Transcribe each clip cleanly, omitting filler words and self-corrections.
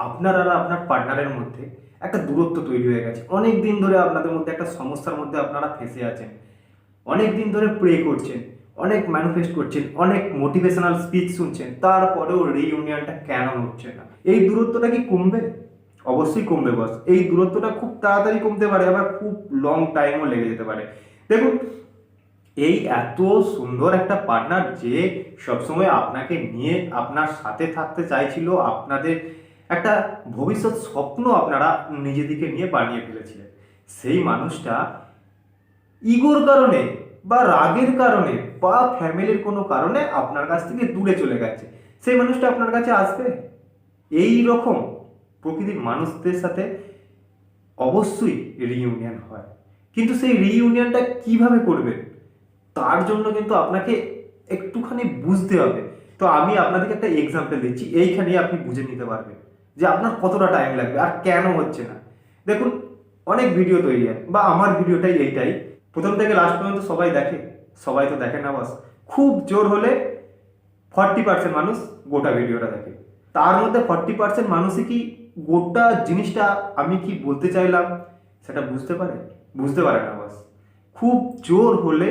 আপনার আর আপনার পার্টনারের মধ্যে একটা দূরত্ব তৈরি হয়ে গেছে। অনেক দিন ধরে আপনাদের মধ্যে একটা সমস্যার মধ্যে আপনারা ফেঁসে আছেন। অনেক দিন ধরে প্রে করছেন, অনেক ম্যানিফেস্ট করছেন, অনেক মোটিভেশনাল স্পিচ শুনছেন, তারপরেও রিইউনিয়নটা কেন হচ্ছে না? এই দূরত্বটা কি কমবে? অবশ্যই কমবে বস। এই দূরত্বটা খুব তাড়াতাড়ি কমতে পারে, আবার খুব লং টাইমও লেগে যেতে পারে। দেখুন, এই এত সুন্দর একটা পার্টনার যে সবসময় আপনাকে নিয়ে আপনার সাথে থাকতে চাইছিল, আপনাদের একটা ভবিষ্যৎ স্বপ্ন আপনারা নিজেদিকে নিয়ে বানিয়ে ফেলেছিলেন, সেই মানুষটা ইগোর কারণে বা রাগের কারণে বা ফ্যামিলির কোনো কারণে আপনার কাছ থেকে দূরে চলে গেছে। সেই মানুষটা আপনার কাছে আসবে? এই রকম প্রকৃতির মানুষদের সাথে অবশ্যই রিইউনিয়ন হয়, কিন্তু সেই রিইউনিয়নটা কিভাবে করবেন তার জন্য কিন্তু আপনাকে একটুখানি বুঝতে হবে। তো আমি আপনাদেরকে একটা এক্সাম্পল দিচ্ছি, এইখানেই আপনি বুঝে নিতে পারবেন যে আপনার কতটা টাইম লাগবে আর কেন হচ্ছে না। দেখুন, অনেক ভিডিও তৈরি হয়, বা আমার ভিডিওটাই এইটাই, প্রথম থেকে লাস্ট পর্যন্ত সবাই দেখে? সবাই তো দেখে না বস। খুব জোর হলে 40% মানুষ গোটা ভিডিওটা দেখে। তার মধ্যে 40% মানুষই কি গোটা জিনিসটা আমি কি বলতে চাইলাম সেটা বুঝতে পারে? বুঝতে পারে না বস। খুব জোর হলে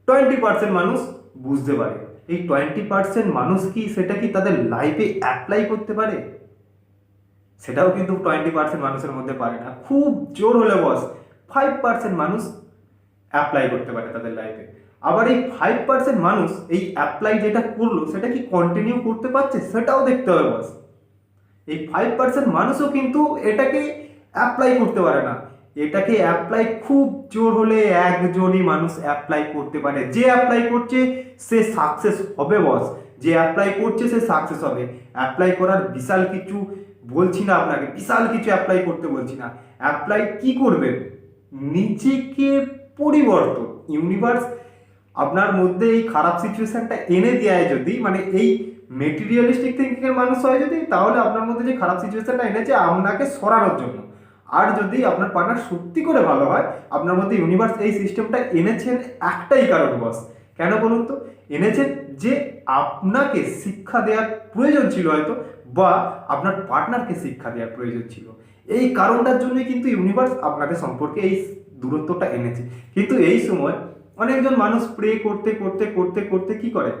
20% মানুষ বুঝতে পারে। এই 20% মানুষ কি সেটা কি তাদের লাইফে অ্যাপ্লাই করতে পারে? সেটাও কিন্তু 20% মানুষের মধ্যে পারে না। খুব জোর হলে বস 5% মানুষ অ্যাপ্লাই করতে পারে তাদের লাইফে। আবার এই 5% মানুষ এই অ্যাপ্লাই যেটা করলো সেটা কি কন্টিনিউ করতে পারছে সেটাও দেখতে হবে বস। এই 5% মানুষও কিন্তু এটাকে অ্যাপ্লাই করতে পারে না। এটাকে অ্যাপ্লাই খুব জোর হলে একজনই মানুষ অ্যাপ্লাই করতে পারে। যে অ্যাপ্লাই করছে সে সাকসেস হবে বস। যে অ্যাপ্লাই করছে সে সাকসেস হবে। অ্যাপ্লাই করার বিশাল কিছু বলছি না আপনাকে, বিশাল কিছু অ্যাপ্লাই করতে বলছি না। অ্যাপ্লাই কি করবেন? নিজেকে পরিবর্তন। ইউনিভার্স আপনার মধ্যে এই খারাপ সিচুয়েশনটা এনে দেয় যদি, মানে এই মেটেরিয়ালিস্টিক থিঙ্কিংয়ের মানুষ হয় যদি, তাহলে আপনার মধ্যে যে খারাপ সিচুয়েশনটা এনেছে আপনাকে সরানোর জন্য। আর যদি আপনার পার্টনার সত্যি করে ভালো হয়, আপনার মধ্যে ইউনিভার্স এই সিস্টেমটা এনেছেন একটাই কারণ বস। কেন বলুন তো? এনেছেন যে আপনাকে শিক্ষা দেওয়ার প্রয়োজন ছিল হয়তো, বা আপনার পার্টনারকে শিক্ষা দেওয়ার প্রয়োজন ছিল। এই কারণটার জন্যই কিন্তু ইউনিভার্স আপনাকে সম্পর্কে এই দূরত্বটা এনেছে। কিন্তু এই সময় অনেকজন মানুষ প্রে করতে করতে করতে করতে কি করে,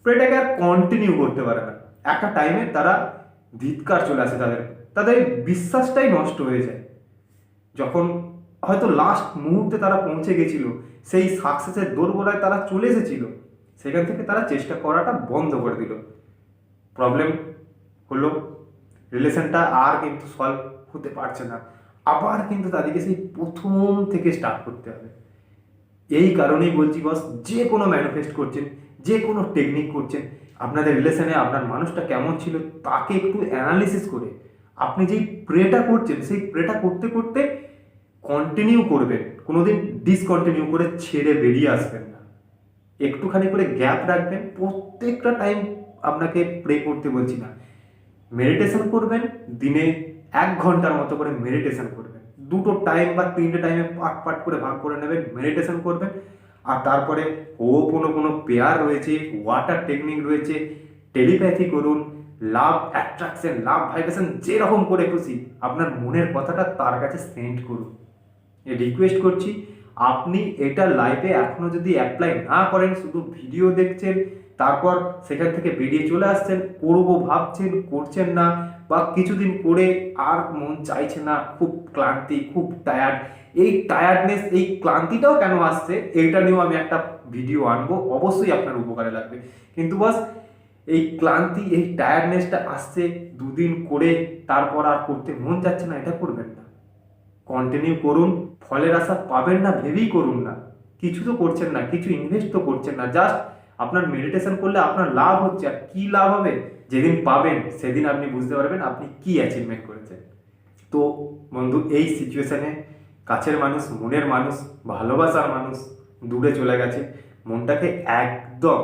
প্রেটাকে আর কন্টিনিউ করতে পারে না। একটা টাইমে তারা ধিক্কার চলে আসে, তাদের তাদের বিশ্বাসটাই নষ্ট হয়ে যায়। যখন হয়তো লাস্ট মুহূর্তে তারা পৌঁছে গেছিল, সেই সাকসেসের দোরগোড়ায় তারা চলে এসেছিল, সেখান থেকে তারা চেষ্টা করাটা বন্ধ করে দিল। প্রবলেম হলো, রিলেশনটা আর কিন্তু সলভ হতে পারছে না। আবার কিন্তু তাদেরকে সেই প্রথম থেকে স্টার্ট করতে হবে। এই কারণেই বলছি বস, যে কোনো ম্যানিফেস্ট করছেন, যে কোনো টেকনিক করছেন, আপনাদের রিলেশনে আপনার মানুষটা কেমন ছিল তাকে একটু অ্যানালিসিস করে আপনি যেই প্রেটা করছেন সেই প্রেটা করতে করতে কন্টিনিউ করবেন। কোনোদিন ডিসকন্টিনিউ করে ছেড়ে বেরিয়ে আসবেন না। একটুখানি করে গ্যাপ রাখবেন। প্রত্যেকটা টাইম আপনাকে প্রে করতে বলছি না, মেডিটেশন করবেন। দিনে 1 ঘন্টার মতো করে মেডিটেশন করবেন। দুটো টাইম বা তিনটে টাইমে পার্ট পার্ট করে ভাগ করে নেবেন, মেডিটেশন করবেন। আর তারপরে কোনো পেয়ার রয়েছে, ওয়াটার টেকনিক রয়েছে, টেলিপ্যাথি করুন, লাভ অ্যাট্রাকশন, লাভ ভাইব্রেশন, যেরকম করে খুশি আপনার মনের কথাটা তার কাছে সেন্ড করুন। রিকোয়েস্ট করছি, আপনি এটা লাইফে এখনো যদি অ্যাপ্লাই না করেন, শুধু ভিডিও দেখছেন তারপর সেখান থেকে বেরিয়ে চলে আসছেন, করবো ভাবছেন করছেন না, বা কিছুদিন করে আর মন চাইছে না, খুব ক্লান্তি, খুব টায়ার্ড, এই টায়ার্ডনেস, এই ক্লান্তিটাও কেন আসছে এইটা নিয়েও আমি একটা ভিডিও আনবো, অবশ্যই আপনার উপকারে লাগবে। কিন্তু বাস এই ক্লান্তি, এই টায়ার্ডনেসটা আসছে 2 দিন করে, তারপর আর করতে মন যাচ্ছে না, এটা করবেন না। কন্টিনিউ করুন। ফলের আশা পাবেন না ভেবেই করুন না। কিছু তো করছেন না, কিছু ইনভেস্ট তো করছেন না, জাস্ট আপনার মেডিটেশন করলে আপনার লাভ হচ্ছে। আর কি লাভ হবে? যেদিন পাবেন সেদিন আপনি বুঝতে পারবেন আপনি কি অ্যাচিভমেন্ট করেছেন। তো বন্ধু, এই সিচুয়েশনে কাছের মানুষ, মনের মানুষ, ভালোবাসার মানুষ দূরে চলে গেছে, মনটাকে একদম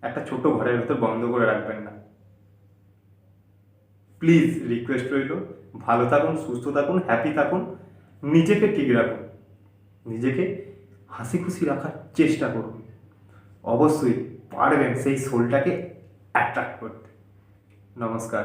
একটা ছোট ঘরের ভেতর বন্ধ করে রাখবেন না। প্লিজ রিকোয়েস্ট রইল, ভালো থাকুন, সুস্থ থাকুন, হ্যাপি থাকুন, নিজেকে ঠিক রাখুন, নিজেকে হাসি খুশি রাখার চেষ্টা করুন। অবশ্যই পারবেন সেই সোলটাকে অ্যাট্রাক্ট করতে। নমস্কার।